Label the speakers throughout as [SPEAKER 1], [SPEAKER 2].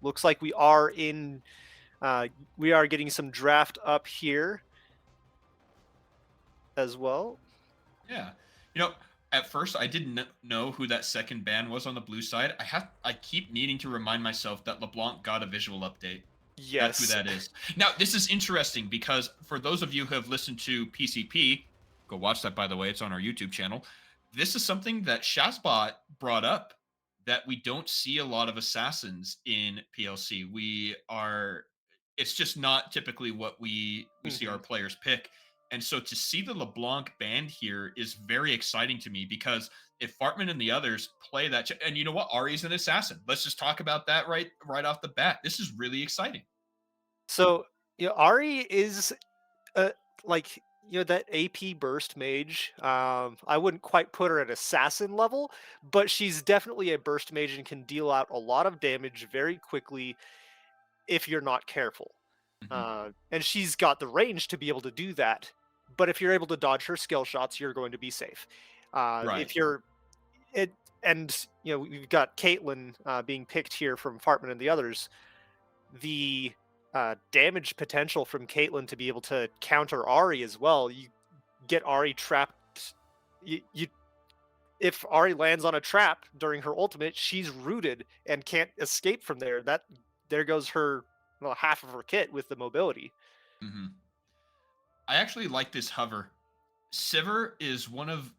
[SPEAKER 1] looks like uh, we are getting some draft up here as well.
[SPEAKER 2] Yeah. You know, at first I didn't know who that second ban was on the blue side. I keep needing to remind myself that LeBlanc got a visual update. That's who
[SPEAKER 1] Yes.
[SPEAKER 2] that is. Now, this is interesting because for those of you who have listened to PCP, go watch that by the way, it's on our YouTube channel. This is something that Shazbot brought up that we don't see a lot of assassins in PLC. We are It's just not typically what we see our
[SPEAKER 1] Mhm.
[SPEAKER 2] players pick. And so to see the LeBlanc band here is very exciting to me because if Fartman and the others play that, and you know what, Ari's an assassin. Let's just talk about that right off the bat. This is really exciting.
[SPEAKER 1] So, Ari is uh, like that AP burst mage. I wouldn't quite put her at assassin level, but she's definitely a burst mage and can deal out a lot of damage very quickly if you're not careful.
[SPEAKER 2] Mhm.
[SPEAKER 1] And she's got the range to be able to do that. But if you're able to dodge her skill shots, you're going to be safe.
[SPEAKER 2] Right.
[SPEAKER 1] If you're it, and we've got Caitlyn being picked here from Fartman and the others. The damage potential from Caitlyn to be able to counter Ari as well. You get Ari trapped. You If Ari lands on a trap during her ultimate, she's rooted and can't escape from there. There goes her half of her kit with the mobility.
[SPEAKER 2] Mhm. I actually like this hover. Sivir is one of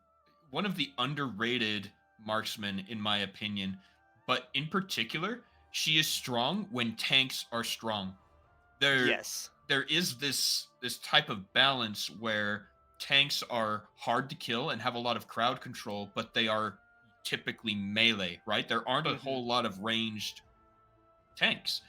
[SPEAKER 2] the underrated marksmen in my opinion, but in particular, she is strong when tanks are strong. there
[SPEAKER 1] Yes.
[SPEAKER 2] there is this type of balance where tanks are hard to kill and have a lot of crowd control, but they are typically melee, right? There aren't a
[SPEAKER 1] Hmm.
[SPEAKER 2] whole lot of ranged tanks.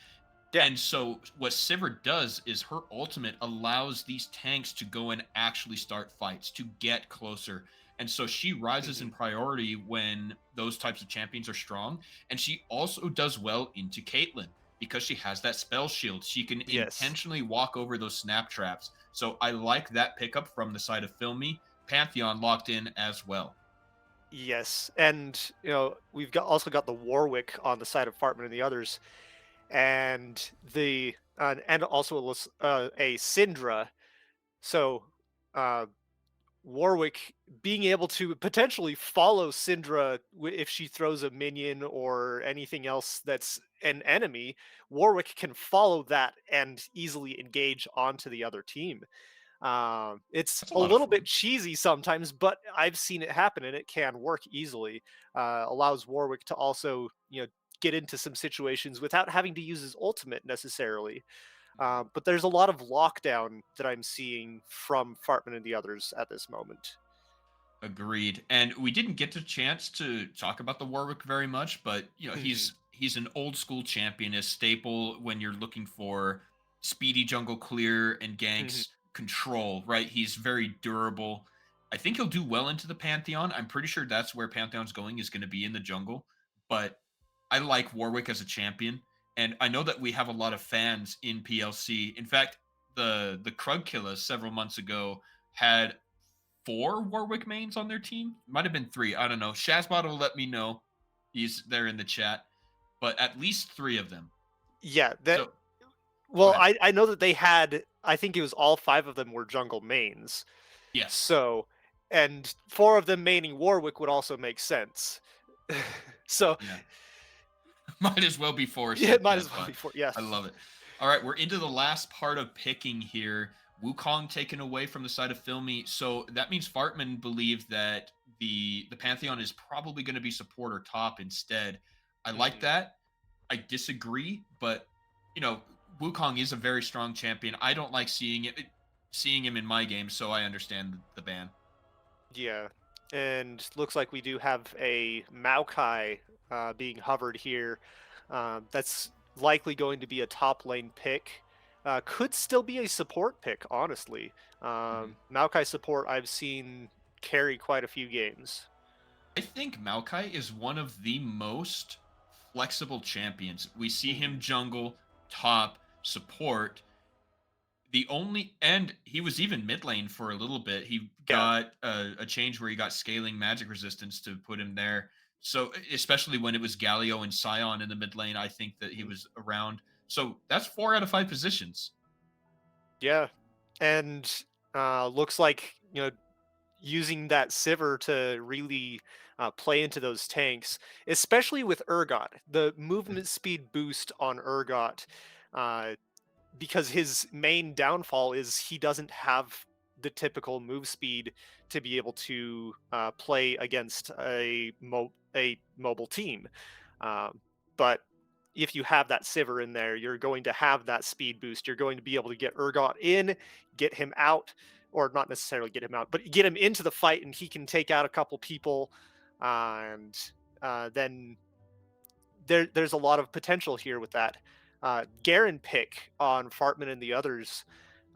[SPEAKER 1] Yeah.
[SPEAKER 2] And so what Sivir does is her ultimate allows these tanks to go and actually start fights, to get closer. And so she rises
[SPEAKER 1] Hmm.
[SPEAKER 2] in priority when those types of champions are strong. And she also does well into Caitlyn because she has that spell shield. She can
[SPEAKER 1] Yes.
[SPEAKER 2] intentionally walk over those snap traps. So I like that pickup from the side of Filmy. Pantheon locked in as well.
[SPEAKER 1] Yes. And we've got also got the Warwick on the side of Fartman and the others, and also a Syndra. So uh, Warwick being able to potentially follow Syndra if she throws a minion or anything else that's an enemy, Warwick can follow that and easily engage onto the other team. It's
[SPEAKER 2] That's a
[SPEAKER 1] a
[SPEAKER 2] lot of
[SPEAKER 1] little bit
[SPEAKER 2] fun.
[SPEAKER 1] cheesy sometimes, but I've seen it happen and it can work easily. Allows Warwick to also, get into some situations without having to use his ultimate necessarily. But there's a lot of lockdown that I'm seeing from Fartman and the others at this moment.
[SPEAKER 2] Agreed. And we didn't get a chance to talk about the Warwick very much, but
[SPEAKER 1] Mhm,
[SPEAKER 2] he's an old school champion, a staple when you're looking for speedy jungle clear and
[SPEAKER 1] mhm.
[SPEAKER 2] ganks control, right? He's very durable. I think he'll do well into the Pantheon. I'm pretty sure that's where Pantheon's going is going to be in the jungle, but I like Warwick as a champion and I know that we have a lot of fans in PLC. In fact, the Krug Killa several months ago had four Warwick mains on their team. Might have been three. I don't know. Shazbot will let me know. He's there in the chat, but at least three of them.
[SPEAKER 1] Yeah, that
[SPEAKER 2] So go
[SPEAKER 1] well,
[SPEAKER 2] ahead.
[SPEAKER 1] I know that they had, I think it was all 5 of them were jungle mains.
[SPEAKER 2] Yes.
[SPEAKER 1] So, and 4 of them maining Warwick would also make sense. So,
[SPEAKER 2] Yeah. Might as well be four,
[SPEAKER 1] yeah, it
[SPEAKER 2] said
[SPEAKER 1] might as well
[SPEAKER 2] Shazbot.
[SPEAKER 1] be 4, yeah.
[SPEAKER 2] I love it. All right, we're into the last part of picking here. Wukong taken away from the side of Filmy. So that means Fartman believed that the Pantheon is probably going to be support or top instead. I like
[SPEAKER 1] Mhm.
[SPEAKER 2] that. I disagree, but Wukong is a very strong champion. I don't like seeing him in my game, so I understand the ban.
[SPEAKER 1] Yeah, and looks like we do have a Maokai being hovered here. That's likely going to be a top lane pick. Could still be a support pick, honestly.
[SPEAKER 2] Mhm.
[SPEAKER 1] Maokai support I've seen carry quite a few games.
[SPEAKER 2] I think Maokai is one of the most flexible champions. We see him
[SPEAKER 1] Mhm.
[SPEAKER 2] jungle, top, support. And he was even mid lane for a little bit. He
[SPEAKER 1] Yeah.
[SPEAKER 2] got a change where he got scaling magic resistance to put him there. So especially when it was Galio and Scion in the mid lane, I think that he
[SPEAKER 1] Mhm.
[SPEAKER 2] was around. So that's 4 out of 5 positions.
[SPEAKER 1] Yeah, and looks like using that Sivir to really play into those tanks, especially with Urgot. The movement speed boost on Urgot, uh, because his main downfall is he doesn't have the typical move speed to be able to play against a mobile team. But if you have that Sivir in there, you're going to have that speed boost. You're going to be able to get Urgot in, get him out, or not necessarily get him out, but get him into the fight, and he can take out a couple people. And then there's a lot of potential here with that. Garen pick on Fartman and the others,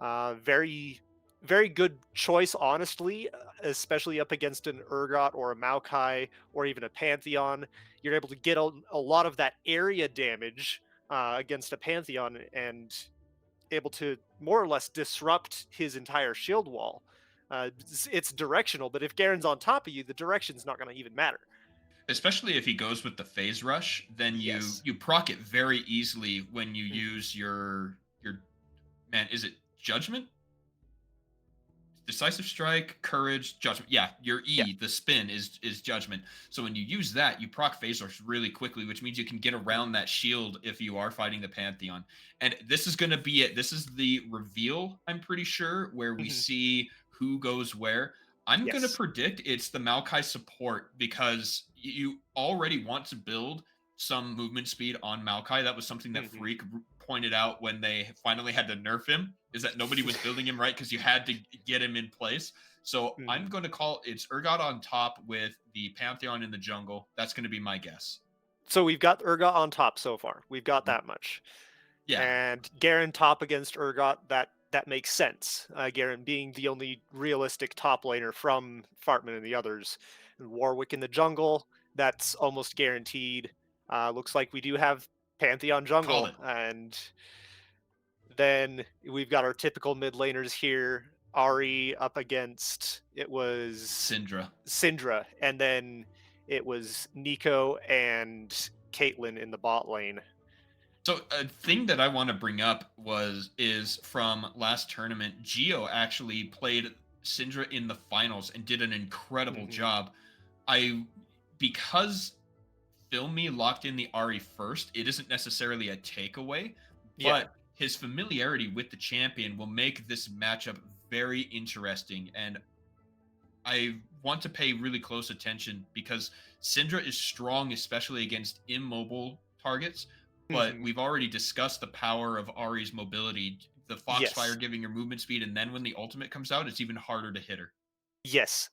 [SPEAKER 1] very very good choice, honestly, especially up against an Urgot or a Maokai or even a Pantheon. You're able to get a lot of that area damage against a Pantheon and able to more or less disrupt his entire shield wall. It's directional, but if Garen's on top of you, the direction's not going to even matter.
[SPEAKER 2] Especially if he goes with the phase rush, then you
[SPEAKER 1] Yes.
[SPEAKER 2] you proc it very easily when you
[SPEAKER 1] Mhm.
[SPEAKER 2] use your man, is it judgment? Decisive strike, courage, judgment. Yeah, your
[SPEAKER 1] Yeah.
[SPEAKER 2] E, the spin is judgment. So when you use that, you proc phase rush really quickly, which means you can get
[SPEAKER 1] Mhm.
[SPEAKER 2] around that shield if you are fighting the Pantheon. And this is gonna be it. This is the reveal, I'm pretty sure, where we
[SPEAKER 1] Mhm.
[SPEAKER 2] see who goes where. I'm gonna
[SPEAKER 1] Yes.
[SPEAKER 2] predict it's the Maokai support because you already want to build some movement speed on Maokai. That was something that
[SPEAKER 1] Mhm.
[SPEAKER 2] Pointed out when they finally had to nerf him, is that nobody was building him right because you had to get him in place. So I'm
[SPEAKER 1] Mhm.
[SPEAKER 2] going to call it's Urgot on top with the Pantheon in the jungle. That's going to be my guess.
[SPEAKER 1] So we've got Urgot on top so far. We've got
[SPEAKER 2] Mhm.
[SPEAKER 1] that much.
[SPEAKER 2] Yeah,
[SPEAKER 1] And Garen top against Urgot, that makes sense. Garen being the only realistic top laner from Fartman and the others. And Warwick in the jungle, that's almost guaranteed. Looks like we do have Pantheon
[SPEAKER 2] called
[SPEAKER 1] jungle,
[SPEAKER 2] it.
[SPEAKER 1] and then we've got our typical mid laners here. Ari up against it was
[SPEAKER 2] Syndra.
[SPEAKER 1] Syndra, and then it was Nico and Caitlyn in the bot lane.
[SPEAKER 2] So a thing that I want to bring up is from last tournament. Geo actually played Syndra in the finals and did an incredible
[SPEAKER 1] Hmm.
[SPEAKER 2] job. I because Filmy locked in the Ari first, it isn't necessarily a takeaway,
[SPEAKER 1] Yeah.
[SPEAKER 2] but his familiarity with the champion will make this matchup very interesting. And I want to pay really close attention because Syndra is strong, especially against immobile targets. But
[SPEAKER 1] Hmm.
[SPEAKER 2] we've already discussed the power of Ari's mobility, the Foxfire
[SPEAKER 1] Yes.
[SPEAKER 2] giving her movement speed, and then when the ultimate comes out, it's even harder to hit her.
[SPEAKER 1] Yes.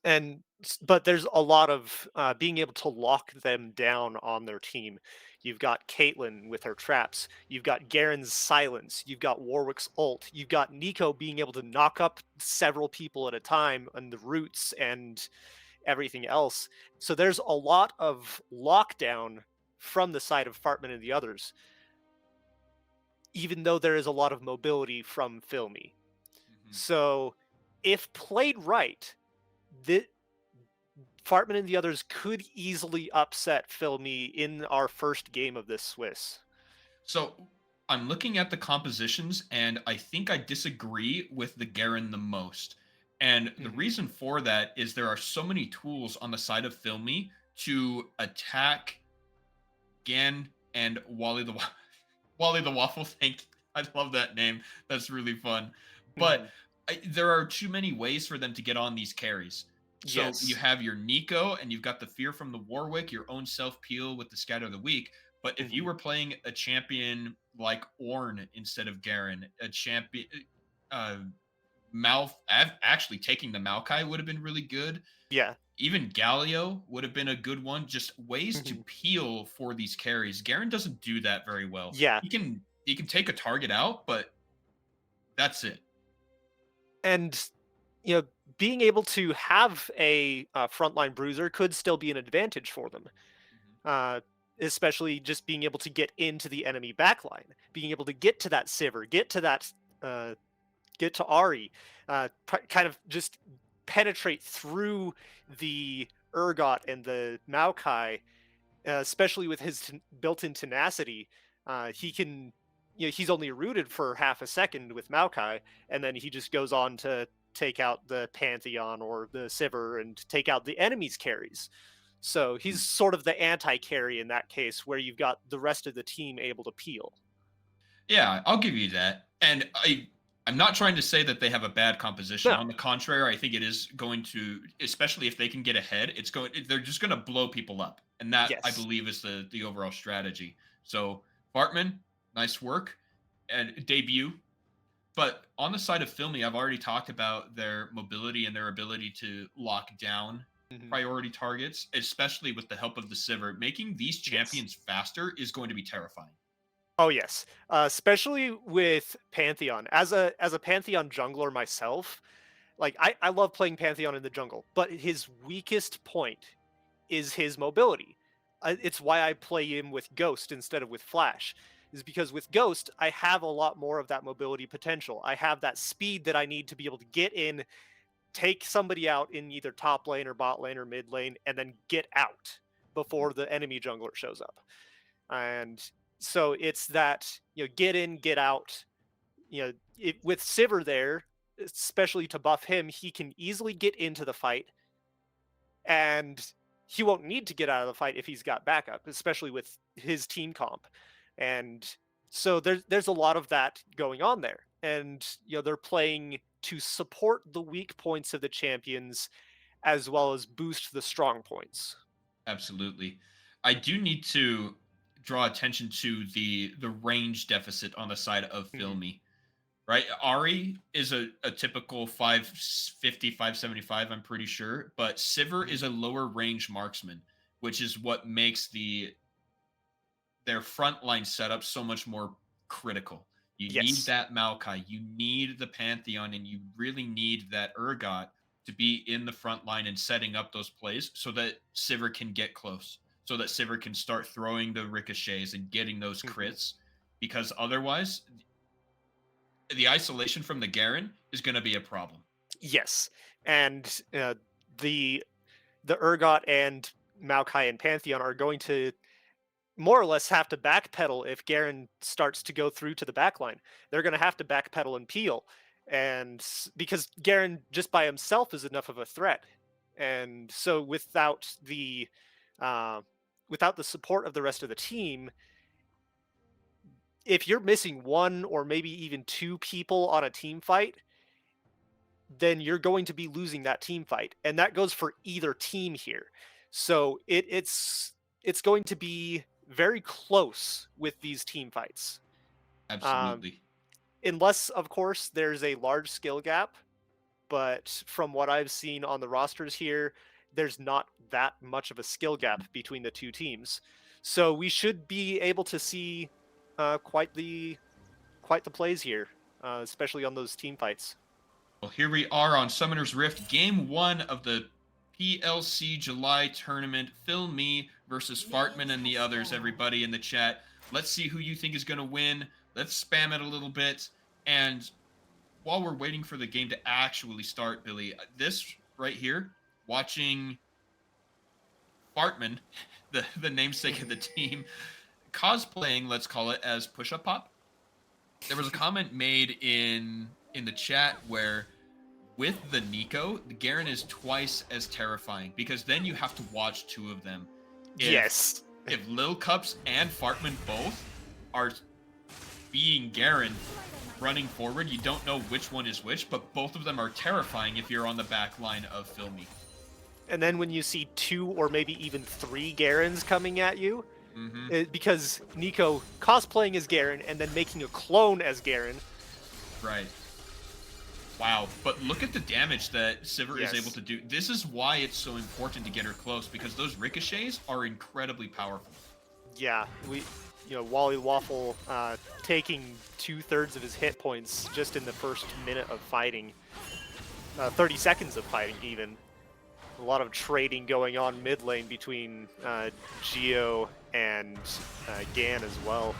[SPEAKER 1] But there's a lot of being able to lock them down on their team. You've got Caitlyn with her traps. You've got Garen's silence. You've got Warwick's ult. You've got Nico being able to knock up several people at a time on the roots and everything else. So there's a lot of lockdown from the side of Fartman and the others, even though there is a lot of mobility from Filmy.
[SPEAKER 2] Mhm.
[SPEAKER 1] So if played right, the Fartman and the others could easily upset Filmy in our first game of this Swiss.
[SPEAKER 2] So I'm looking at the compositions, and I think I disagree with the Garen the most. And the
[SPEAKER 1] Hmm.
[SPEAKER 2] reason for that is there are so many tools on the side of Filmy to attack Gan and Wally the Waffle. Thank you. I love that name. That's really fun. But
[SPEAKER 1] Hmm.
[SPEAKER 2] there are too many ways for them to get on these carries. So you
[SPEAKER 1] Yes.
[SPEAKER 2] have your Nico, and you've got the fear from the Warwick, your own self peel with the scatter of the weak. But if you
[SPEAKER 1] Hmm.
[SPEAKER 2] were playing a champion like Orn instead of Garen, a champion, uh, actually taking the Maokai would have been really good.
[SPEAKER 1] Yeah.
[SPEAKER 2] Even Galio would have been a good one. Just ways to
[SPEAKER 1] Hmm.
[SPEAKER 2] peel for these carries. Garen doesn't do that very well.
[SPEAKER 1] Yeah.
[SPEAKER 2] He can take a target out, but that's it.
[SPEAKER 1] And you know, being able to have a frontline bruiser could still be an advantage for them.
[SPEAKER 2] Mhm.
[SPEAKER 1] Uh, Especially just being able to get into the enemy backline, being able to get to that Sivir, uh, get to Ari, kind of just penetrate through the Urgot and the Maokai especially with his built-in tenacity. He can, he's only rooted for half a second with Maokai, and then he just goes on to take out the Pantheon or the Sivir and take out the enemy's carries. So he's sort of the anti-carry in that case, where you've got the rest of the team able to peel.
[SPEAKER 2] Yeah, I'll give you that. And I'm not trying to say that they have a bad composition.
[SPEAKER 1] No,
[SPEAKER 2] On the contrary, I think it is going to, especially if they can get ahead, they're just going to blow people up. And that I
[SPEAKER 1] yes,
[SPEAKER 2] believe is the overall strategy. So, Bartman, nice work and debut. But on the side of Filmy, I've already talked about their mobility and their ability to lock down
[SPEAKER 1] hmm
[SPEAKER 2] priority targets, especially with the help of the Sivir. Making these
[SPEAKER 1] yes.
[SPEAKER 2] champions faster is going to be terrifying.
[SPEAKER 1] Oh yes, especially with Pantheon. As a Pantheon jungler myself, like I love playing Pantheon in the jungle, but his weakest point is his mobility. It's why I play him with Ghost instead of with Flash. Is because with Ghost, I have a lot more of that mobility potential. I have that speed that I need to be able to get in, take somebody out in either top lane or bot lane or mid lane, and then get out before the enemy jungler shows up. And so it's that, get in, get out. With Sivir there, especially to buff him, he can easily get into the fight, and he won't need to get out of the fight if he's got backup, especially with his team comp. And so there's a lot of that going on there. And they're playing to support the weak points of the champions as well as boost the strong points.
[SPEAKER 2] Absolutely. I do need to draw attention to the range deficit on the side of
[SPEAKER 1] Mhm.
[SPEAKER 2] Filmy. Right? Ari is a typical 550, 575, I'm pretty sure, but Sivir
[SPEAKER 1] Mhm.
[SPEAKER 2] is a lower range marksman, which is what makes their frontline setup so much more critical. You need
[SPEAKER 1] Yes.
[SPEAKER 2] that Maokai, you need the Pantheon, and you really need that Urgot to be in the front line and setting up those plays so that Sivir can get close, so that Sivir can start throwing the ricochets and getting those
[SPEAKER 1] Mhm.
[SPEAKER 2] crits. Because otherwise, the isolation from the Garen is going to be a problem.
[SPEAKER 1] Yes. And the the Urgot and Maokai and Pantheon are going to more or less have to backpedal if Garen starts to go through to the backline. They're going to have to backpedal and peel, and because Garen just by himself is enough of a threat, and so uh, without the support of the rest of the team, if you're missing one or maybe even two people on a team fight, then you're going to be losing that team fight, and that goes for either team here. So it's going to be very close with these team fights, um,
[SPEAKER 2] Absolutely.
[SPEAKER 1] unless of course there's a large skill gap. But from what I've seen on the rosters here, there's not that much of a skill gap between the two teams. So we should be able to see quite the plays here, especially on those team fights.
[SPEAKER 2] Well, here we are on Summoner's Rift, game one of the PLC July tournament. Phil Me versus Fartman and the others, everybody in the chat. Let's see who you think is going to win. Let's spam it a little bit. And while we're waiting for the game to actually start, Billy, this right here, watching Fartman, the namesake of the team, cosplaying, let's call it, as Push Up Pop. There was a comment made in the chat where with the Nico, the Garen is twice as terrifying because then you have to watch two of them.
[SPEAKER 1] Yes.
[SPEAKER 2] If Lil Cups and Fartman both are being Garen running forward, you don't know which one is which, but both of them are terrifying if you're on the back line of Filmy.
[SPEAKER 1] And then when you see two or maybe even three Garens coming at you,
[SPEAKER 2] Mm-hmm.
[SPEAKER 1] because Nico cosplaying as Garen and then making a clone as Garen.
[SPEAKER 2] Right. Wow. But look at the damage that Sivir is able
[SPEAKER 1] Yes.
[SPEAKER 2] to do. This is why it's so important to get her close, because those ricochets are incredibly powerful.
[SPEAKER 1] Yeah, Wally Waffle taking 2/3 of his hit points just in the first minute of fighting, 30 seconds of fighting even. A lot of trading going on mid lane between Geo and Gan as well.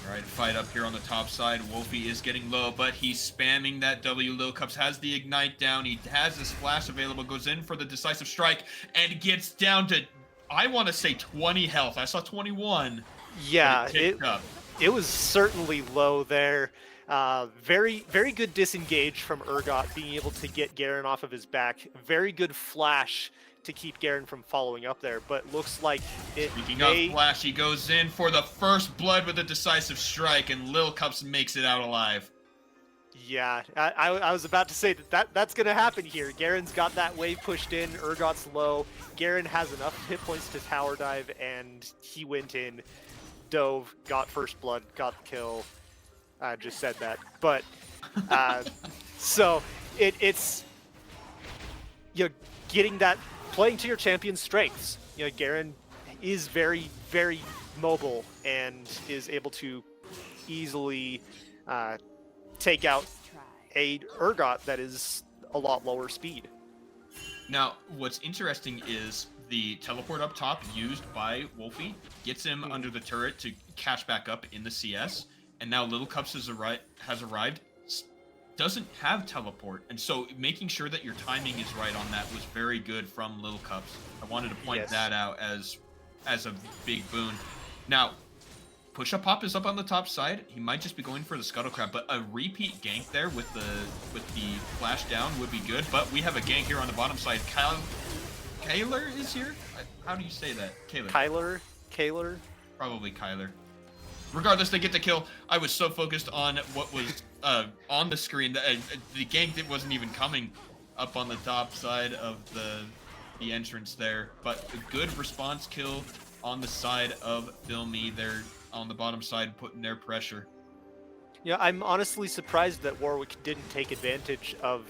[SPEAKER 2] All right, fight up here on the top side. Wolfie is getting low, but he's spamming that W. Lil Cups has the ignite down. He has his flash available, goes in for the decisive strike, and gets down to I want to say 20 health. I saw 21, but it
[SPEAKER 1] Yeah,
[SPEAKER 2] ticked up.
[SPEAKER 1] it was certainly low there. Very good disengage from Urgot, being able to get Garen off of his back. Very good flash to keep Garen from following up there, but looks like it
[SPEAKER 2] Speaking of
[SPEAKER 1] may.
[SPEAKER 2] Flash, he goes in for the first blood with a decisive strike, and Lil Cups makes it out alive.
[SPEAKER 1] Yeah, I was about to say that's going to happen here. Garen's got that wave pushed in, Urgot's low. Garen has enough hit points to tower dive, and he went in, dove, got first blood, got the kill. I just said that. But, so it's, you know, getting that, playing to your champion's strengths. You know, Garen is very, very mobile and is able to easily take out a Urgot that is a lot lower speed.
[SPEAKER 2] Now, what's interesting is the teleport up top used by Wolfie gets him under the turret to catch back up in the CS, and now Little Cups has arrived, doesn't have teleport, and so making sure that your timing is right on that was very good from Little Cups. I wanted to point that out as a big boon. Now, Push Up Pop is up on the top side. He might just be going for the Scuttle Crab, but a repeat gank there with the flash down would be good. But we have a gank here on the bottom side. Kyler is here? How do you say that?
[SPEAKER 1] Kyler?
[SPEAKER 2] Probably Kyler. Regardless, they get the kill. I was so focused on what was on the screen that the gank that wasn't even coming up on the top side of the entrance there. But a good response kill on the side of Filmy. They're on the bottom side putting their pressure.
[SPEAKER 1] Yeah, I'm honestly surprised that Warwick didn't take advantage of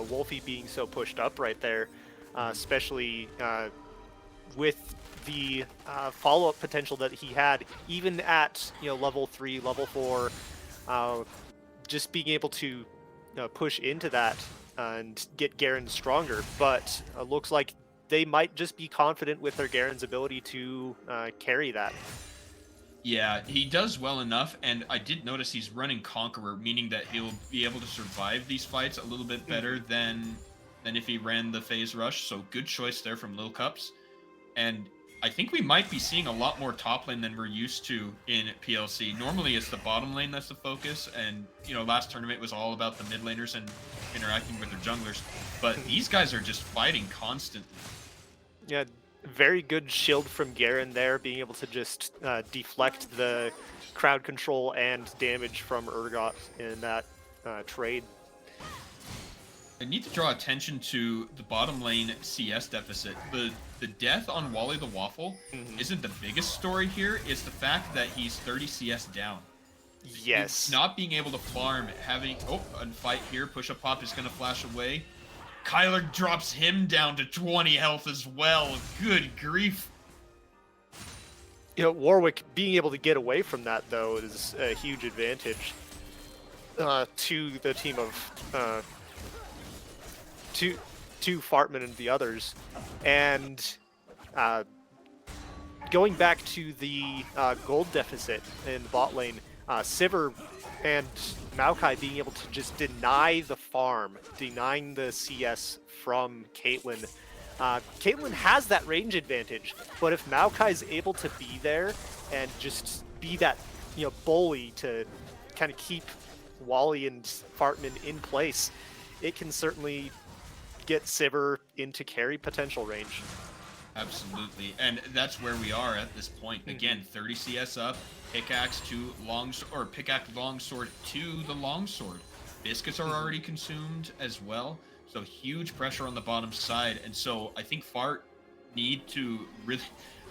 [SPEAKER 1] Wolfie being so pushed up right there, especially with the follow-up potential that he had, even at level 3, level 4, just being able to push into that and get Garen stronger. But looks like they might just be confident with their Garen's ability to carry that.
[SPEAKER 2] Yeah, he does well enough, and I did notice he's running Conqueror, meaning that he'll be able to survive these fights a little bit better than if he ran the phase rush. So good choice there from Lil Cups. And I think we might be seeing a lot more top lane than we're used to in PLC. Normally it's the bottom lane that's the focus, and last tournament was all about the mid laners and interacting with their junglers. But these guys are just fighting constantly.
[SPEAKER 1] Yeah, very good shield from Garen there, being able to just deflect the crowd control and damage from Urgot in that trade.
[SPEAKER 2] I need to draw attention to the bottom lane CS deficit. The death on Wally the Waffle isn't the biggest story here. It's the fact that he's 30 CS down.
[SPEAKER 1] Yes.
[SPEAKER 2] It's not being able to farm, having... Oh, a fight here. Push Up Pop is going to flash away. Kyler drops him down to 20 health as well. Good grief.
[SPEAKER 1] Warwick being able to get away from that, though, is a huge advantage to the team of... to Fartman and the others. And going back to the gold deficit in the bot lane, Sivir and Maokai being able to just deny the farm, denying the CS from Caitlyn. Caitlyn has that range advantage, but if Maokai's able to be there and just be that bully to kind of keep Wally and Fartman in place, it can certainly get Sivir into carry potential range.
[SPEAKER 2] Absolutely, and that's where we are at this point. Again, 30 CS up, pickaxe to pickaxe longsword to the longsword. Biscuits are already consumed as well, so huge pressure on the bottom side. And so I think Fart need to really...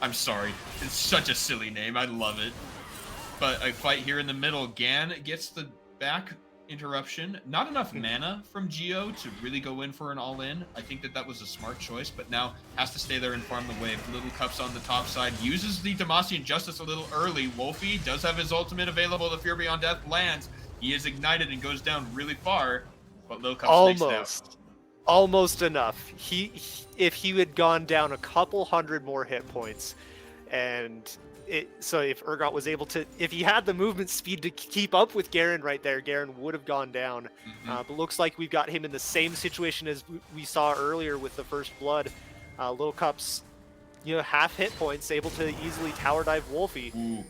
[SPEAKER 2] I'm sorry, it's such a silly name. I love it. But a fight here in the middle. Gan gets the back interruption. Not enough mana from Geo to really go in for an all-in. I think that was a smart choice, but now has to stay there and farm the wave. Little Cups on the top side. Uses the Demacian Justice a little early. Wolfie does have his ultimate available. The Fear Beyond Death lands. He is ignited and goes down really far, but Little Cups takes it out.
[SPEAKER 1] Almost enough. If he had gone down a couple hundred more hit points, and so if Urgot was able to, if he had the movement speed to keep up with Garen right there, Garen would have gone down. But looks like we've got him in the same situation as we saw earlier with the First Blood. Little Cups, half hit points, able to easily tower dive Wolfie.
[SPEAKER 2] Ooh.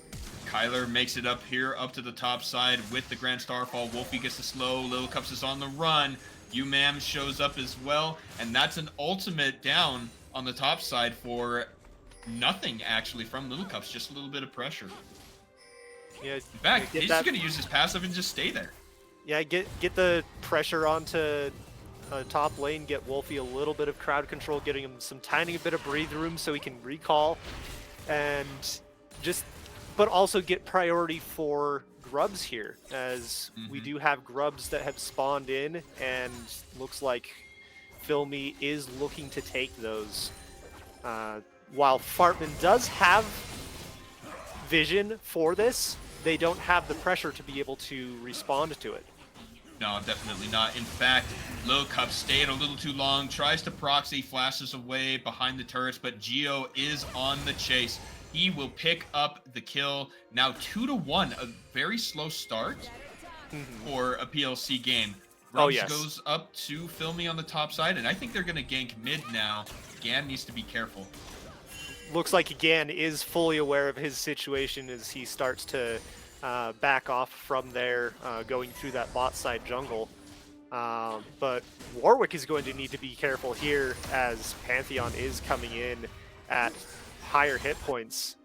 [SPEAKER 2] Kyler makes it up here, up to the top side with the Grand Starfall. Wolfie gets the slow. Lil Cups is on the run. UMAM shows up as well. And that's an ultimate down on the top side for nothing, actually, from Little Cups. Just a little bit of pressure.
[SPEAKER 1] Yeah,
[SPEAKER 2] In fact, he's just going to use his passive and just stay there.
[SPEAKER 1] Yeah, get the pressure onto top lane, get Wolfie a little bit of crowd control, getting him some tiny bit of breathe room so he can recall, and but also get priority for grubs here, as we do have grubs that have spawned in, and looks like Filmy is looking to take those. While Fartman does have vision for this, they don't have the pressure to be able to respond to it.
[SPEAKER 2] No, definitely not. In fact, Lil Cup stayed a little too long, tries to proxy, flashes away behind the turrets, but Geo is on the chase. He will pick up the kill. Now 2-1, a very slow start for a PLC game. Rubs goes up to Filmy on the top side, and I think they're going to gank mid now. Gan needs to be careful.
[SPEAKER 1] Looks like Gan is fully aware of his situation as he starts to back off from there, going through that bot side jungle. But Warwick is going to need to be careful here as Pantheon is coming in at higher hit points.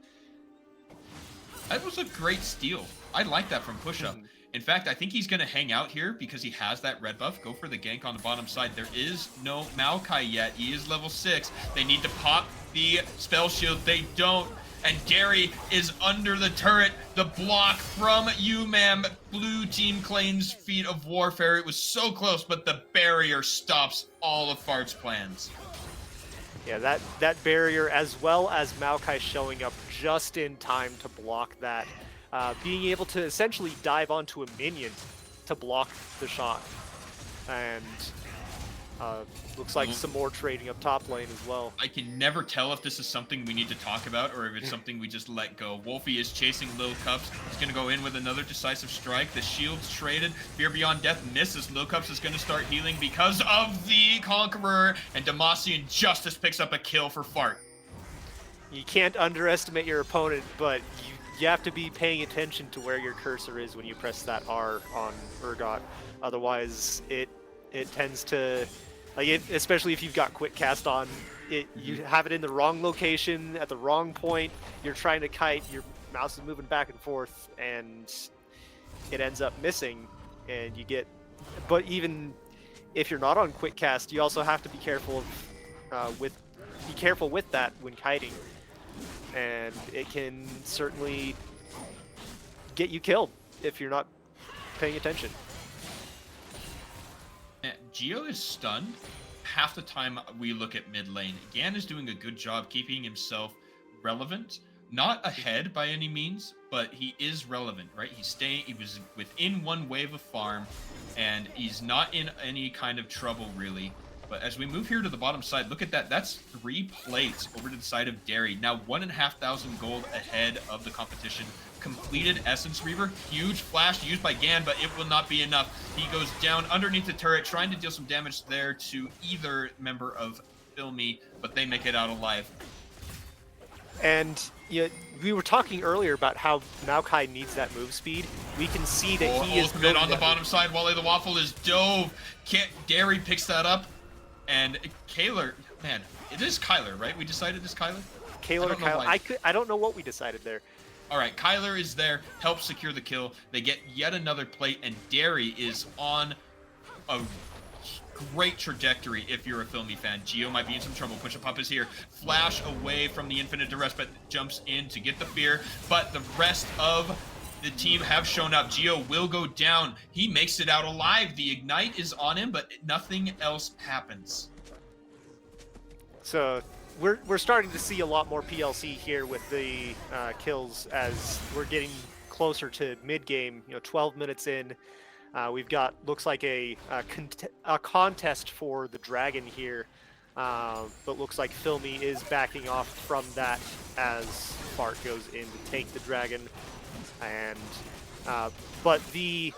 [SPEAKER 2] That was a great steal. I like that from Pushup. In fact, I think he's going to hang out here because he has that red buff. Go for the gank on the bottom side. There is no Maokai yet. He is level 6. They need to pop the spell shield. They don't. And Gary is under the turret. The block from UMAM. Blue team claims feat of warfare. It was so close, but the barrier stops all of Fart's plans.
[SPEAKER 1] Yeah, that barrier, as well as Maokai showing up just in time to block that. Being able to essentially dive onto a minion to block the shot. And looks like some more trading up top lane as well.
[SPEAKER 2] I can never tell if this is something we need to talk about or if it's something we just let go. Wolfie is chasing Lil Cups. He's going to go in with another decisive strike. The shield's traded. Fear Beyond Death misses. Lil Cups is going to start healing because of the Conqueror. And Demacian Justice picks up a kill for Fart.
[SPEAKER 1] You can't underestimate your opponent, but you have to be paying attention to where your cursor is when you press that R on Urgot. Otherwise, it tends to... especially if you've got quick cast on, you have it in the wrong location at the wrong point. You're trying to kite, your mouse is moving back and forth, and it ends up missing. And you get, but even if you're not on quick cast, you also have to be careful with that when kiting, and it can certainly get you killed if you're not paying attention.
[SPEAKER 2] Geo is stunned. Half the time we look at mid lane, Gan is doing a good job keeping himself relevant. Not ahead by any means, but he is relevant, right? He was within one wave of farm, and he's not in any kind of trouble really. But as we move here to the bottom side, look at that. That's 3 plates over to the side of Derry. Now 1,500 gold ahead of the competition. Completed Essence Reaver. Huge flash used by Gan, but it will not be enough. He goes down underneath the turret, trying to deal some damage there to either member of Filmy, but they make it out alive.
[SPEAKER 1] And we were talking earlier about how Maokai needs that move speed. We can see that he is
[SPEAKER 2] mid on the bottom side. Wale the Waffle is dove. Derry picks that up. And Kaylor, man, it is Kyler, right? We decided it's Kyler?
[SPEAKER 1] Kaylor or Kyler? I don't know what we decided there.
[SPEAKER 2] All right, Kyler is there, helps secure the kill. They get yet another plate, and Derry is on a great trajectory if you're a Filmy fan. Geo might be in some trouble. Push-Up Pup is here. Flash away from the Infinite Duress, but jumps in to get the fear. But the rest of the team have shown up. Geo will go down. He makes it out alive. The Ignite is on him, but nothing else happens.
[SPEAKER 1] So we're starting to see a lot more PLC here with the kills as we're getting closer to mid-game. 12 minutes in. We've got, looks like a contest for the Dragon here, but looks like Filmy is backing off from that as Fart goes in to take the Dragon. And but the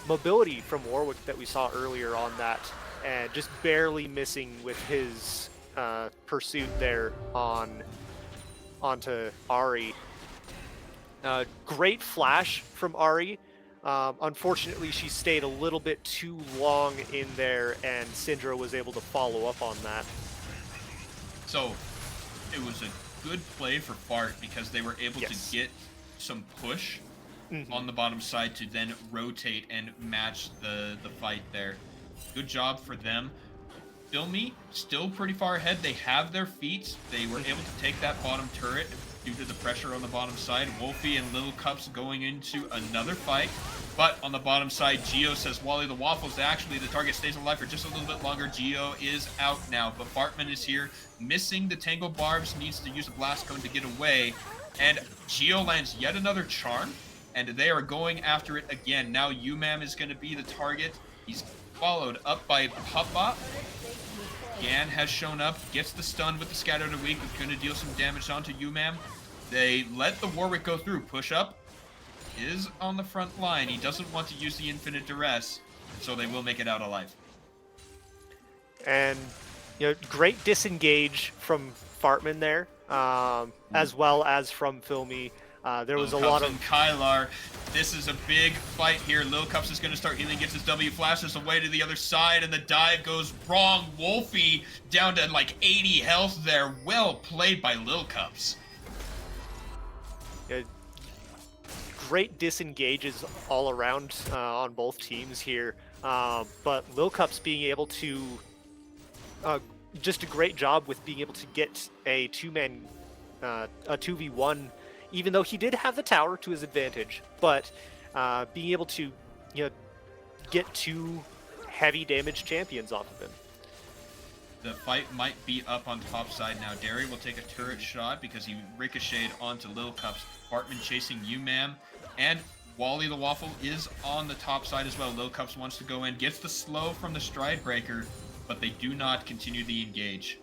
[SPEAKER 1] mobility from Warwick that we saw earlier on that, and just barely missing with his pursuit there onto Ari. Great flash from Ari. Unfortunately, she stayed a little bit too long in there, and Syndra was able to follow up on that.
[SPEAKER 2] So it was a good play for Fart because they were able to get some push on the bottom side to then rotate and match the fight there. Good job for them. Filmy still pretty far ahead. They have their feet. They were able to take that bottom turret due to the pressure on the bottom side. Wolfie and Little Cups going into another fight. But on the bottom side, Geo says Wally the Waffles. Actually, the target stays alive for just a little bit longer. Geo is out now, but Fartman is here, missing the Tangle Barbs, needs to use a Blast Cone to get away. And Geo lands yet another charm, and they are going after it again. Now Umam is going to be the target. He's followed up by Papa. Gan has shown up, gets the stun with the Scatter the Weak, is going to deal some damage onto Umam. They let the Warwick go through. Push up is on the front line. He doesn't want to use the Infinite Duress, so they will make it out alive.
[SPEAKER 1] And, great disengage from Fartman there, as well as from Filmy. There was a lot of...
[SPEAKER 2] Kylar. This is a big fight here. Lil Cups is going to start healing, gets his W, flashes away to the other side, and the dive goes wrong. Wolfie down to like 80 health there. Well played by Lil Cups.
[SPEAKER 1] Great disengages all around on both teams here, but Lil Cups being able to just a great job with being able to get a two-man, a 2v1, even though he did have the tower to his advantage, but being able to get two heavy damage champions off of him.
[SPEAKER 2] The fight might be up on top side now. Derry will take a turret shot because he ricocheted onto Lil Cups. Bartman chasing Umam, and Wally the Waffle is on the top side as well. Lil Cups wants to go in, gets the slow from the Stride Breaker, but they do not continue the engage.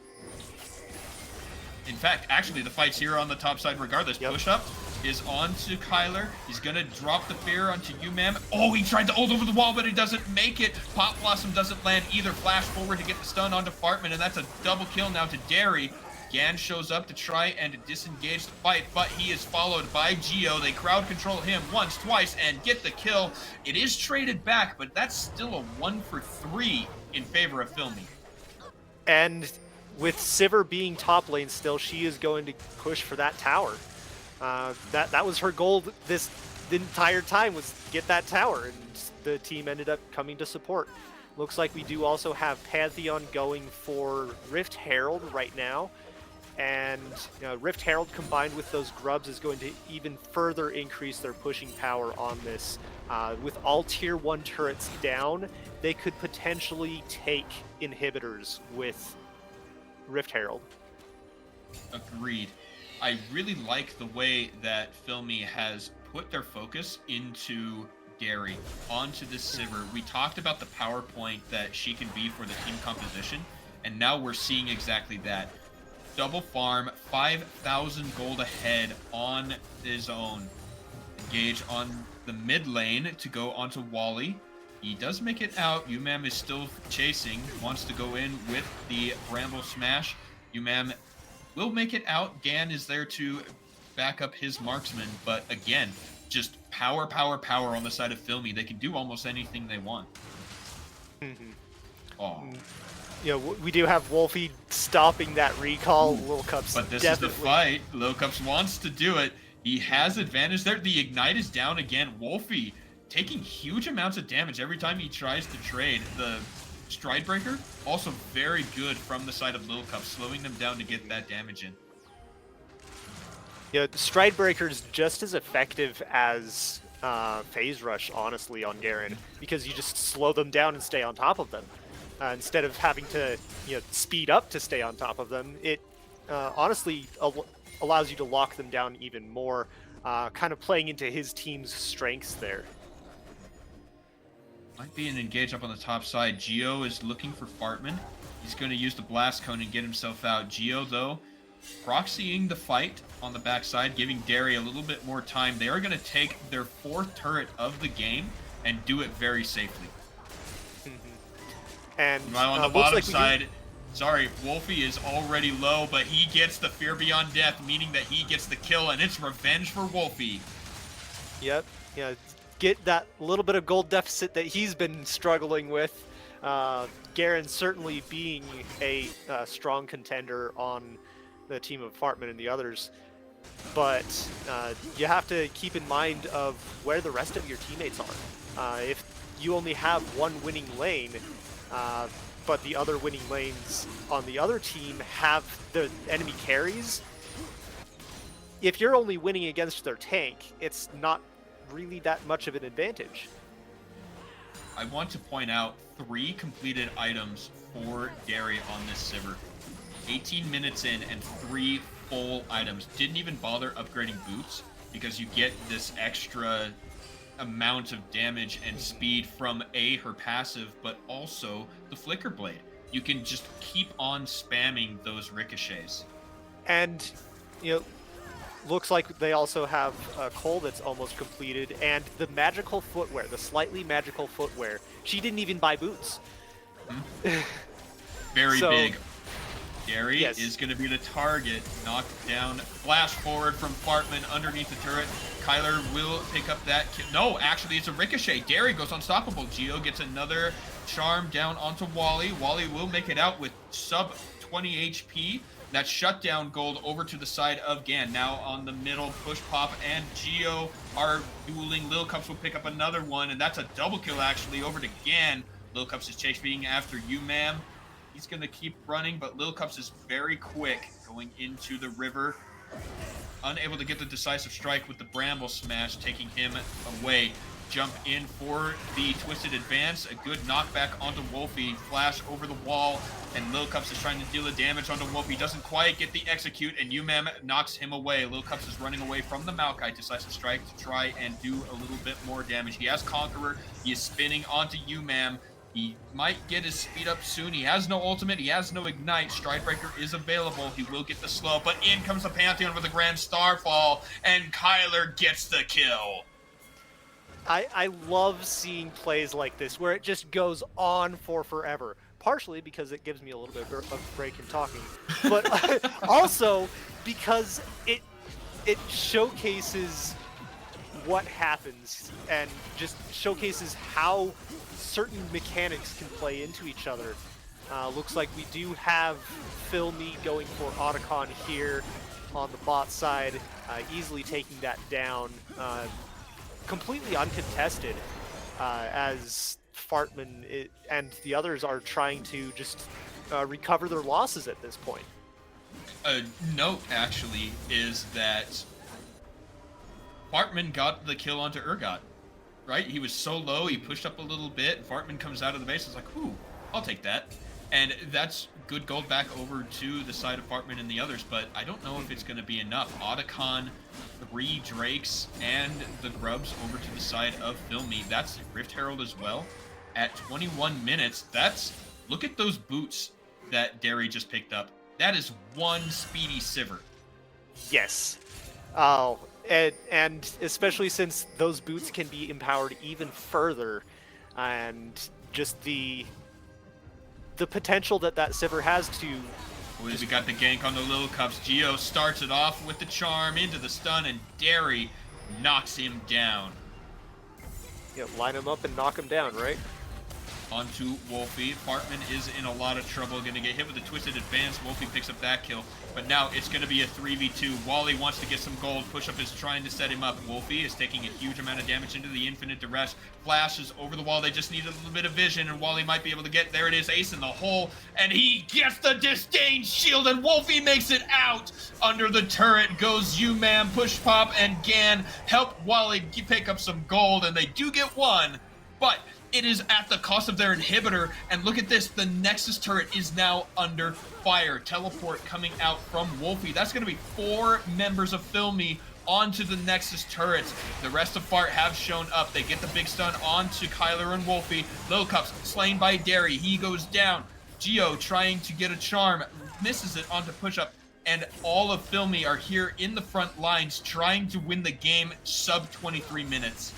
[SPEAKER 2] In fact, actually, the fight's here on the top side regardless. Push up is on to Kyler. He's going to drop the fear onto Umam. Oh, he tried to ult over the wall, but he doesn't make it. Pop Blossom doesn't land either. Flash forward to get the stun onto Fartman, and that's a double kill now to Derry. Gan shows up to try and disengage the fight, but he is followed by Geo. They crowd control him once, twice, and get the kill. It is traded back, but that's still a 1 for 3 in favor of Filmy.
[SPEAKER 1] And with Sivir being top lane still, she is going to push for that tower. That was her goal the entire time, was get that tower, and the team ended up coming to support. Looks like we do also have Pantheon going for Rift Herald right now. And Rift Herald combined with those grubs is going to even further increase their pushing power on this. With all tier 1 turrets down, they could potentially take inhibitors with Rift Herald.
[SPEAKER 2] Agreed. I really like the way that Filmy has put their focus into Derry, onto this Sivir. We talked about the power point that she can be for the team composition, and now we're seeing exactly that. Double farm, 5,000 gold ahead on his own. Engage on the mid lane to go onto Wally. He does make it out. Umam is still chasing, wants to go in with the Bramble Smash. Umam will make it out. Gan is there to back up his marksman, but again, just power, power, power on the side of Filmy. They can do almost anything they want. Oh.
[SPEAKER 1] We do have Wolfie stopping that recall. Lil Cups,
[SPEAKER 2] but this
[SPEAKER 1] definitely.
[SPEAKER 2] Is the fight. Lil Cups wants to do it. He has advantage there. The Ignite is down again. Wolfie taking huge amounts of damage every time he tries to trade. The Stride Breaker, also very good from the side of Lil Cups, slowing them down to get that damage in.
[SPEAKER 1] The Stride Breaker is just as effective as Phase Rush, honestly, on Garen, because you just slow them down and stay on top of them. Instead of having to speed up to stay on top of them, it honestly allows you to lock them down even more, kind of playing into his team's strengths there.
[SPEAKER 2] Might be an engage up on the top side. Geo is looking for Fartman. He's going to use the Blast Cone and get himself out. Geo, though, proxying the fight on the backside, giving Derry a little bit more time. They are going to take their 4th turret of the game and do it very safely.
[SPEAKER 1] And
[SPEAKER 2] while on the bottom side, Sorry, Wolfie is already low, but he gets the Fear Beyond Death, meaning that he gets the kill, and it's revenge for Wolfie.
[SPEAKER 1] Yep. Yeah. Get that little bit of gold deficit that he's been struggling with. Garen certainly being a strong contender on the team of Fartman and the others, but you have to keep in mind of where the rest of your teammates are. If you only have one winning lane, but the other winning lanes on the other team have the enemy carries, if you're only winning against their tank, it's not really that much of an advantage.
[SPEAKER 2] I want to point out 3 completed items for Derry on this Sivir. 18 minutes in and 3 full items. Didn't even bother upgrading boots because you get this extra amount of damage and speed from her passive, but also the Flicker Blade. You can just keep on spamming those ricochets.
[SPEAKER 1] And, you know, looks like they also have a Cole that's almost completed, and the magical footwear, the slightly magical footwear. She didn't even buy boots.
[SPEAKER 2] Very
[SPEAKER 1] So,
[SPEAKER 2] big. Derry
[SPEAKER 1] yes.
[SPEAKER 2] is going to be the target. Knocked down. Flash forward from Fartman underneath the turret. Kyler will pick up that kill. No, actually, it's a ricochet. Derry goes unstoppable. Geo gets another charm down onto Wally. Wally will make it out with sub 20 HP. That shutdown gold over to the side of Gan. Now on the middle, Push Pop and Geo are dueling. Lil Cups will pick up another one, and that's a double kill actually over to Gan. Lil Cups is chasing after you, ma'am. He's going to keep running, but Lil Cups is very quick going into the river. Unable to get the decisive strike with the Bramble Smash, taking him away. Jump in for the Twisted Advance. A good knockback onto Wolfie. Flash over the wall, and Lil Cups is trying to deal the damage onto Wolfie. Doesn't quite get the execute, and Umam knocks him away. Lil Cups is running away from the Maokai. Decisive strike to try and do a little bit more damage. He has Conqueror. He is spinning onto Umam. He might get his speed up soon. He has no ultimate. He has no ignite. Stridebreaker is available. He will get the slow, but in comes the Pantheon with a Grand Starfall, and Kyler gets the kill.
[SPEAKER 1] I love seeing plays like this where it just goes on for forever. Partially because it gives me a little bit of a break in talking, but also because it showcases what happens and just showcases how certain mechanics can play into each other. Looks like we do have Filmy going for Otacon here on the bot side, easily taking that down. Completely uncontested, as Fartman and the others are trying to just recover their losses at this point.
[SPEAKER 2] A note, actually, is that Fartman got the kill onto Urgot, right? He was so low, he pushed up a little bit, and Fartman comes out of the base and is like, ooh, I'll take that. And that's good gold back over to the side of Fartman and the others, but I don't know if it's going to be enough. Otacon, 3 Drakes, and the Grubs over to the side of Filmy. That's Rift Herald as well. At 21 minutes, look at those boots that Derry just picked up. That is one speedy Sivir.
[SPEAKER 1] Yes. Oh, and especially since those boots can be empowered even further, and just the potential that Sivir has to.
[SPEAKER 2] We got the gank on the Lil Cups. Geo starts it off with the charm into the stun, and Derry knocks him down.
[SPEAKER 1] Yeah, line him up and knock him down, right?
[SPEAKER 2] Onto Wolfie. Fartman is in a lot of trouble. Going to get hit with a Twisted Advance. Wolfie picks up that kill. But now it's going to be a 3v2. Wally wants to get some gold. Push-Up is trying to set him up. Wolfie is taking a huge amount of damage into the Infinite Duress. Flash is over the wall. They just need a little bit of vision, and Wally might be able to get... There it is, Ace in the hole. And he gets the Disdain Shield, and Wolfie makes it out. Under the turret goes Umam, Push Pop, and Gan help Wally pick up some gold, and they do get one. But... it is at the cost of their inhibitor, and look at this, the Nexus turret is now under fire. Teleport coming out from Wolfie. That's going to be 4 members of Filmy onto the Nexus turrets. The rest of Fart have shown up. They get the big stun onto Kyler and Wolfie. Lil Cups slain by Derry. He goes down. Geo trying to get a charm, misses it onto Push-Up, and all of Filmy are here in the front lines trying to win the game sub 23 minutes.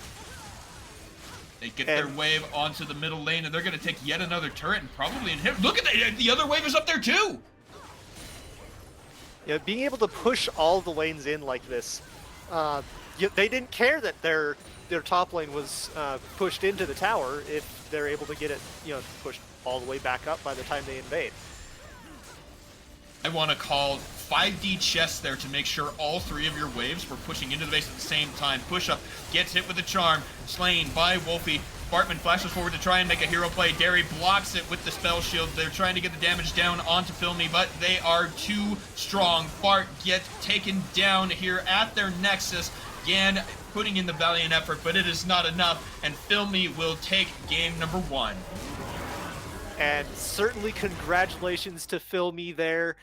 [SPEAKER 2] They get their
[SPEAKER 1] And
[SPEAKER 2] wave onto the middle lane, and they're going to take yet another turret and probably inhibit. Look at the other wave is up there too.
[SPEAKER 1] being able to push all the lanes in like this, they didn't care that their top lane was pushed into the tower if they're able to get it, pushed all the way back up by the time they invade.
[SPEAKER 2] I want to call 5D chess there to make sure all three of your waves were pushing into the base at the same time. Push up, gets hit with the charm, slain by Wolfie. Bartman flashes forward to try and make a hero play. Derry blocks it with the spell shield. They're trying to get the damage down onto Filmy, but they are too strong. Bart gets taken down here at their Nexus. Gan putting in the valiant effort, but it is not enough, and Filmy will take game number 1.
[SPEAKER 1] And certainly congratulations to Filmy there.